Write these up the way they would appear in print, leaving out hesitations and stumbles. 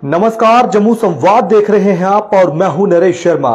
नमस्कार, जम्मू संवाद देख रहे हैं आप और मैं हूं नरेश शर्मा।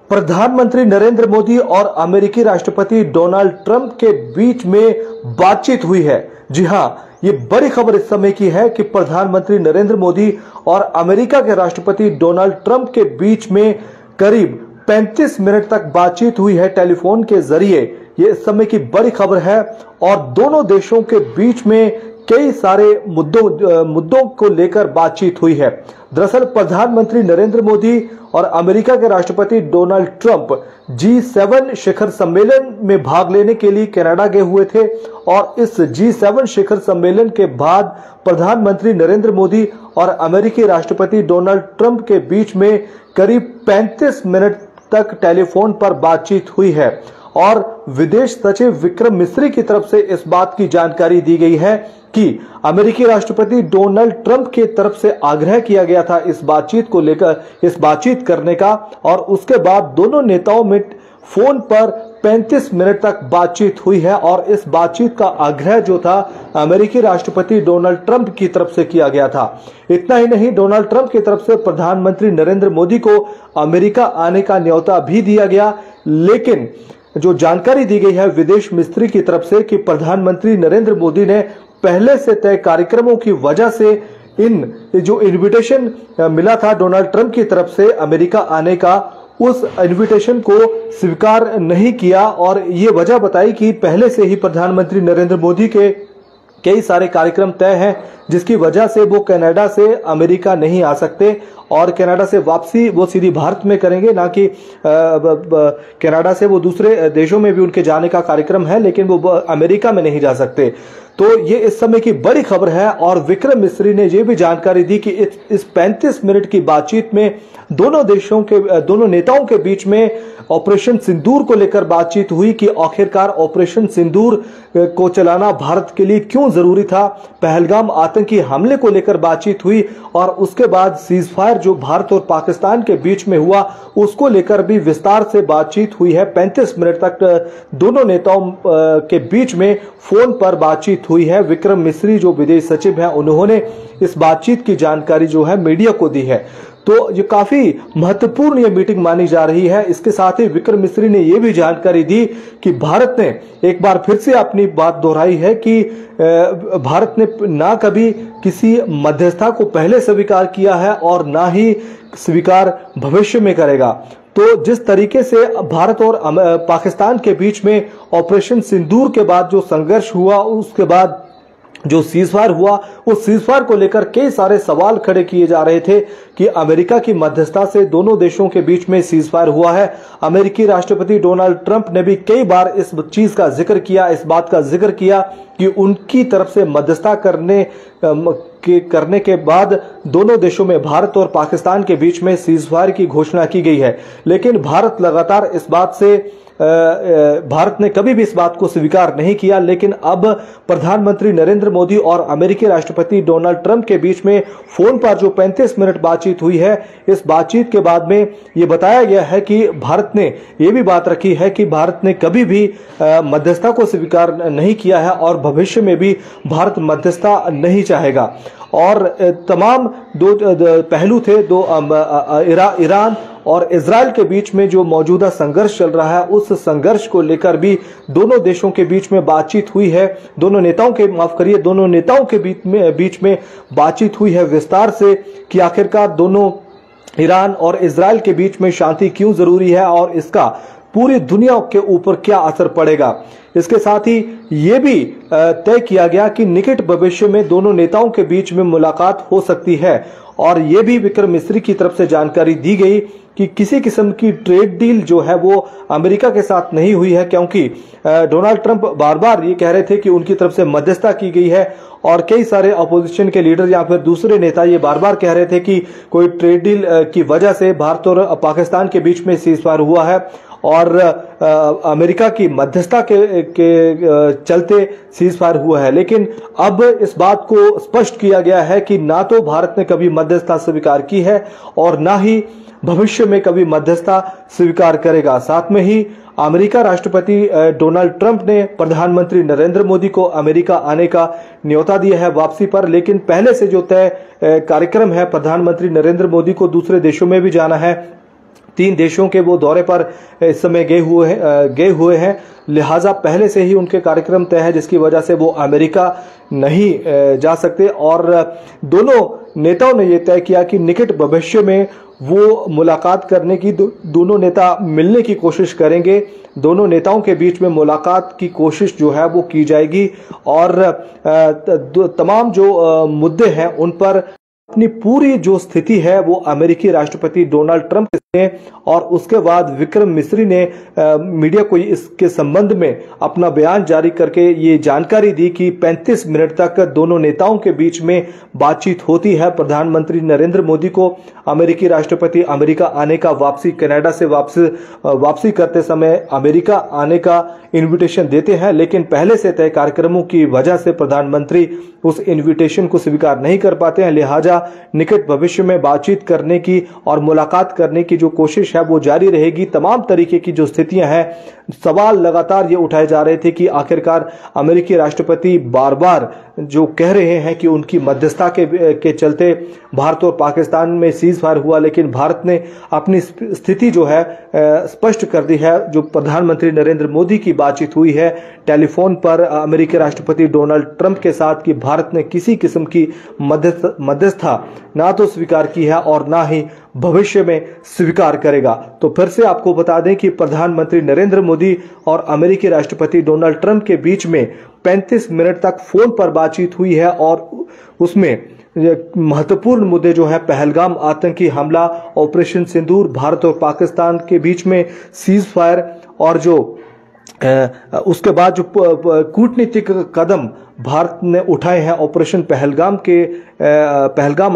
प्रधानमंत्री नरेंद्र मोदी और अमेरिकी राष्ट्रपति डोनाल्ड ट्रंप के बीच में बातचीत हुई है। जी हां, ये बड़ी खबर इस समय की है कि प्रधानमंत्री नरेंद्र मोदी और अमेरिका के राष्ट्रपति डोनाल्ड ट्रंप के बीच में करीब 35 मिनट तक बातचीत हुई है टेलीफोन के जरिए। ये इस समय की बड़ी खबर है और दोनों देशों के बीच में कई सारे मुद्दों को लेकर बातचीत हुई है। दरअसल प्रधानमंत्री नरेंद्र मोदी और अमेरिका के राष्ट्रपति डोनाल्ड ट्रंप G7 शिखर सम्मेलन में भाग लेने के लिए कनाडा गए हुए थे और इस G7 शिखर सम्मेलन के बाद प्रधानमंत्री नरेंद्र मोदी और अमेरिकी राष्ट्रपति डोनाल्ड ट्रंप के बीच में करीब 35 मिनट तक टेलीफोन पर बातचीत हुई है और विदेश सचिव विक्रम मिस्री की तरफ से इस बात की जानकारी दी गई है कि अमेरिकी राष्ट्रपति डोनाल्ड ट्रंप की तरफ से आग्रह किया गया था इस बातचीत को लेकर, इस बातचीत करने का, और उसके बाद दोनों नेताओं में फोन पर 35 मिनट तक बातचीत हुई है और इस बातचीत का आग्रह जो था अमेरिकी राष्ट्रपति डोनाल्ड ट्रंप की तरफ से किया गया था। इतना ही नहीं, डोनाल्ड ट्रंप की तरफ से प्रधानमंत्री नरेंद्र मोदी को अमेरिका आने का न्योता भी दिया गया, लेकिन जो जानकारी दी गई है विदेश मिस्त्री की तरफ से कि प्रधानमंत्री नरेंद्र मोदी ने पहले से तय कार्यक्रमों की वजह से जो इनविटेशन मिला था डोनाल्ड ट्रंप की तरफ से अमेरिका आने का, उस इनविटेशन को स्वीकार नहीं किया और ये वजह बताई कि पहले से ही प्रधानमंत्री नरेंद्र मोदी के कई सारे कार्यक्रम तय हैं जिसकी वजह से वो कनाडा से अमेरिका नहीं आ सकते और कनाडा से वापसी वो सीधी भारत में करेंगे, ना कि कनाडा से वो दूसरे देशों में भी उनके जाने का कार्यक्रम है, लेकिन वो अमेरिका में नहीं जा सकते। तो ये इस समय की बड़ी खबर है और विक्रम मिस्री ने ये भी जानकारी दी कि इस 35 मिनट की बातचीत में दोनों नेताओं के बीच में ऑपरेशन सिंदूर को लेकर बातचीत हुई कि आखिरकार ऑपरेशन सिंदूर को चलाना भारत के लिए क्यों जरूरी था। पहलगाम आतंकी हमले को लेकर बातचीत हुई और उसके बाद सीजफायर जो भारत और पाकिस्तान के बीच में हुआ उसको लेकर भी विस्तार से बातचीत हुई है। 35 मिनट तक दोनों नेताओं के बीच में फोन पर बातचीत हुई है। विक्रम मिस्री जो विदेश सचिव हैं उन्होंने इस बातचीत की जानकारी जो है मीडिया को दी है। तो ये काफी महत्वपूर्ण ये मीटिंग मानी जा रही है। इसके साथ ही विक्रम मिस्री ने यह भी जानकारी दी कि भारत ने एक बार फिर से अपनी बात दोहराई है कि भारत ने ना कभी किसी मध्यस्थता को पहले स्वीकार किया है और ना ही स्वीकार भविष्य में करेगा। तो जिस तरीके से भारत और पाकिस्तान के बीच में ऑपरेशन सिंदूर के बाद जो संघर्ष हुआ, उसके बाद जो सीजफायर हुआ, उस सीजफायर को लेकर कई सारे सवाल खड़े किए जा रहे थे कि अमेरिका की मध्यस्थता से दोनों देशों के बीच में सीजफायर हुआ है। अमेरिकी राष्ट्रपति डोनाल्ड ट्रंप ने भी कई बार इस चीज का जिक्र किया, इस बात का जिक्र किया कि उनकी तरफ से मध्यस्थता करने के बाद दोनों देशों में भारत और पाकिस्तान के बीच में सीजफायर की घोषणा की गई है। लेकिन भारत ने कभी भी इस बात को स्वीकार नहीं किया। लेकिन अब प्रधानमंत्री नरेंद्र मोदी और अमेरिकी राष्ट्रपति डोनाल्ड ट्रंप के बीच में फोन पर जो 35 मिनट बातचीत हुई है, इस बातचीत के बाद में ये बताया गया है कि भारत ने ये भी बात रखी है कि भारत ने कभी भी मध्यस्थता को स्वीकार नहीं किया है और भविष्य में भी भारत मध्यस्थता नहीं चाहेगा। और तमाम दो पहलू थे, ईरान और इजराइल के बीच में जो मौजूदा संघर्ष चल रहा है, उस संघर्ष को लेकर भी दोनों देशों के बीच में बातचीत हुई है। दोनों नेताओं के बीच में बातचीत हुई है विस्तार से कि आखिरकार दोनों ईरान और इजराइल के बीच में शांति क्यों जरूरी है और इसका पूरी दुनिया के ऊपर क्या असर पड़ेगा। इसके साथ ही ये भी तय किया गया कि निकट भविष्य में दोनों नेताओं के बीच में मुलाकात हो सकती है और ये भी विक्रम मिस्री की तरफ से जानकारी दी गई कि किसी किस्म की ट्रेड डील जो है वो अमेरिका के साथ नहीं हुई है, क्योंकि डोनाल्ड ट्रंप बार बार ये कह रहे थे कि उनकी तरफ से मध्यस्थता की गई है और कई सारे अपोजिशन के लीडर या फिर दूसरे नेता ये बार बार कह रहे थे कि कोई ट्रेड डील की वजह से भारत और पाकिस्तान के बीच में सीजफायर हुआ है और अमेरिका की मध्यस्थता के चलते सीज फायर हुआ है। लेकिन अब इस बात को स्पष्ट किया गया है कि ना तो भारत ने कभी मध्यस्थता स्वीकार की है और ना ही भविष्य में कभी मध्यस्थता स्वीकार करेगा। साथ में ही अमेरिका राष्ट्रपति डोनाल्ड ट्रंप ने प्रधानमंत्री नरेंद्र मोदी को अमेरिका आने का न्योता दिया है वापसी पर। लेकिन पहले से जो तय कार्यक्रम है, प्रधानमंत्री नरेंद्र मोदी को दूसरे देशों में भी जाना है। 3 देशों के वो दौरे पर इस समय गए हुए हैं, लिहाजा पहले से ही उनके कार्यक्रम तय है, जिसकी वजह से वो अमेरिका नहीं जा सकते। और दोनों नेताओं ने यह तय किया कि निकट भविष्य में वो मुलाकात करने की, दोनों नेता मिलने की कोशिश करेंगे। दोनों नेताओं के बीच में मुलाकात की कोशिश जो है वो की जाएगी और तमाम जो मुद्दे हैं उन पर अपनी पूरी जो स्थिति है वो अमेरिकी राष्ट्रपति डोनाल्ड ट्रंप ने और उसके बाद विक्रम मिस्री ने मीडिया को इसके संबंध में अपना बयान जारी करके ये जानकारी दी कि 35 मिनट तक दोनों नेताओं के बीच में बातचीत होती है। प्रधानमंत्री नरेंद्र मोदी को अमेरिकी राष्ट्रपति अमेरिका आने का कनाडा से वापसी करते समय अमेरिका आने का इन्विटेशन देते हैं, लेकिन पहले से तय कार्यक्रमों की वजह से प्रधानमंत्री उस इन्विटेशन को स्वीकार नहीं कर पाते हैं। लिहाजा निकट भविष्य में बातचीत करने की और मुलाकात करने की जो कोशिश है वो जारी रहेगी। तमाम तरीके की जो स्थितियां हैं, सवाल लगातार ये उठाए जा रहे थे कि आखिरकार अमेरिकी राष्ट्रपति बार बार जो कह रहे हैं कि उनकी मध्यस्थता के चलते भारत और पाकिस्तान में सीज फायर हुआ, लेकिन भारत ने अपनी स्थिति जो है स्पष्ट कर दी है। जो प्रधानमंत्री नरेंद्र मोदी की बातचीत हुई है टेलीफोन पर अमेरिकी राष्ट्रपति डोनाल्ड ट्रंप के साथ कि भारत ने किसी किस्म की मध्यस्थता ना तो स्वीकार की है और ना ही भविष्य में स्वीकार करेगा। तो फिर से आपको बता दें कि प्रधानमंत्री नरेंद्र मोदी और अमेरिकी राष्ट्रपति डोनाल्ड ट्रंप के बीच में 35 मिनट तक फोन पर बातचीत हुई है और उसमें महत्वपूर्ण मुद्दे जो है पहलगाम आतंकी हमला, ऑपरेशन सिंदूर, भारत और पाकिस्तान के बीच में सीज फायर और जो उसके बाद जो कूटनीतिक कदम भारत ने उठाए हैं ऑपरेशन पहलगाम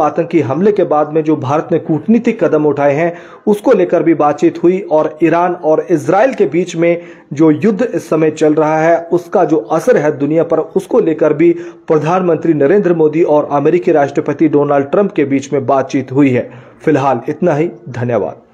आतंकी हमले के बाद में जो भारत ने कूटनीतिक कदम उठाए हैं उसको लेकर भी बातचीत हुई। और ईरान और इजराइल के बीच में जो युद्ध इस समय चल रहा है उसका जो असर है दुनिया पर, उसको लेकर भी प्रधानमंत्री नरेंद्र मोदी और अमेरिकी राष्ट्रपति डोनाल्ड ट्रंप के बीच में बातचीत हुई है। फिलहाल इतना ही, धन्यवाद।